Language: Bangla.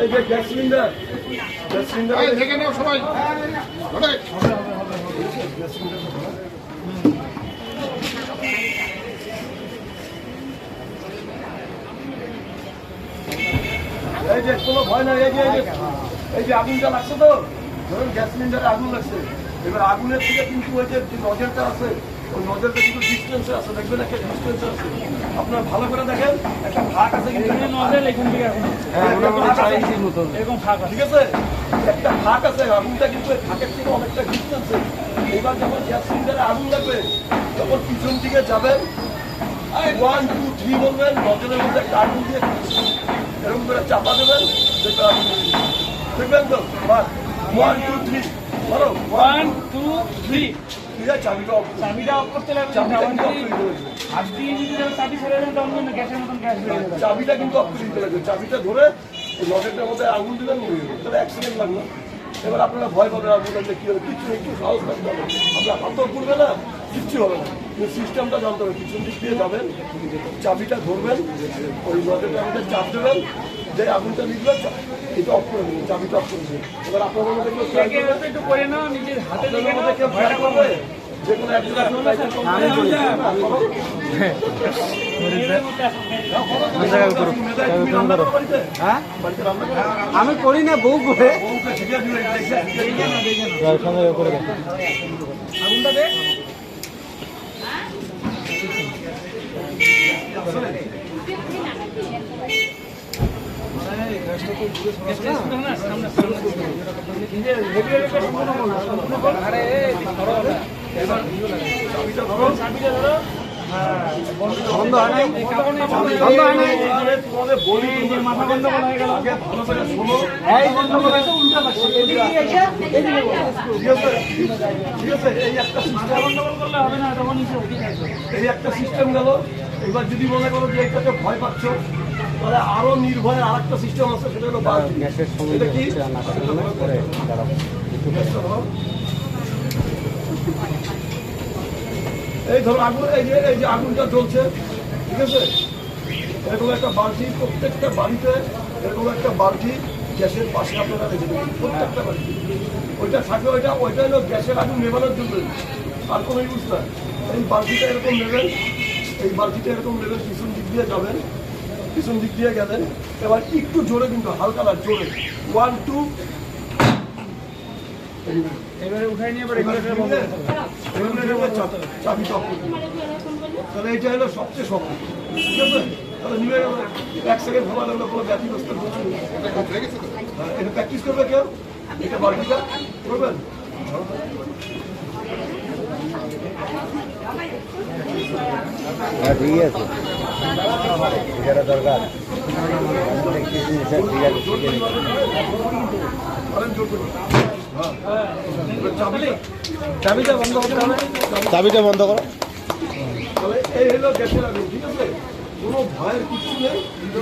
এই যে গ্যাস সিলিন্ডার দেখে নাও সবাই। এই যে কোনো ভয় নাই, এই যে আগুনটা লাগছে তো, ধরুন গ্যাস সিলিন্ডারে আগুন লাগছে, এবার আগুনের থেকে কিন্তু ওই যে নজরটা আছে, ওই নজরটা কিন্তু ডিস্টেন্সে আছে, দেখবেন একটা ডিস্টেন্সে আছে। আপনার ভালো করে দেখেন, একটা ফাঁক আছে কিন্তু নজর এখান থেকে এরকম ফাঁক, ঠিক আছে, একটা ফাঁক আছে, আগুনটা কিন্তু ওই ফাঁকের থেকে অনেকটা ডিস্টেন্সে। এবার যখন গ্যাস সিলিন্ডারে আগুন লাগবে, তখন পিছন দিকে যাবেন, 1 2 3 বলবেন, নজরের মধ্যে একটা আগুন দিয়ে এরকম করে চাপা দেবেন, দেখবেন তো 1 2 3 বলো 1 2 3, ঠিক আছে। চাবিটা অফ করতে লাগবে, চাবিটা কিন্তু অফ করে দিতে লাগবে, চাবিটা ধরে লকেটের মধ্যে আঙুল দিবেন, তাহলে 1 সেকেন্ড লাগবে। এবার আপনারা ভয় পাবেন, আঙুল লাগলে কি হবে, কিছু একটু সাহস থাকতে হবে, আপনার হাতও করবে না, কিচ্ছু হবে না, কিন্তু সিস্টেমটা জানতে হবে। পিছন দিক দিয়ে যাবেন, চাবিটা ধরবেন, ওই লকেটের মধ্যে চাপ দেবেন, যে আগুনটা নিবে এটা অফ করে দেবেন, চাবিটা অফ করে দেবেন। এবার আপনাদের মধ্যে কেউ একটু করে নাও, নিজের হাতের মধ্যে কেউ ভয় করবে, যে কোনো একজন আমি করি না, বউ করে আগুনটা দেখ বন্ধ হয় নাই, বন্ধ হয় নাই, তোমাদের বলি মাথা বন্ধ করা হয়ে গেল, আগে ভালো করে শোনো, এই বন্ধ করে উল্টা পাশে ঠিক আছে, ঠিক আছে। এই একটা সিস্টেম গন্ডগোল করলে হবে না, তখন এই একটা সিস্টেম গেল। এবার যদি মনে করো যে এইটাতে ভয় পাচ্ছ, তাহলে আরো নির্ভয়ের আর একটা সিস্টেম আছে, সেটা হলো গ্যাসের সময় এটা কি করে এই ধরো আগুন, এই যে আগুনটা জ্বলছে, ঠিক আছে, এরকম একটা বালতি, প্রত্যেকটা বাড়িতে এরকম একটা বালতি গ্যাসের পাশে আপনারা রেখে দেবেন, প্রত্যেকটা বাড়িতে ওইটা থাকে, ওইটা হলো গ্যাসের আগুন নেবানোর জন্য, আর কোনো ইউজ না। এই বালতিটা এরকম নেবেন, এই বালতিটা এরকম নেবেন, পিছন দিক দিয়ে যাবেন, পিছন দিক দিয়ে গেলেন, এবার একটু জোরে, কিন্তু হালকা না, জোরে 1 2, এবারে উঠাই নিয়ে চাবি টপ করে দিন। তাহলে এইটা হলো সবচেয়ে সহজ, ঠিক আছে। তাহলে নিবে 1 সেকেন্ড ভাবা লাগলো, কোনো ব্যতিগ্রস্ত কিছু নেই। এটা প্র্যাকটিস করবে কেউ, এটা বালতিটা করবেন। ঠিক আছে, এটা দরকার চাবিটা বন্ধ করতে হবে, চাবিটা বন্ধ করো। তাহলে এই হলো গ্যাসের আগুন, ঠিক আছে। কোনো ভয়ের কিছু নেই, নিচে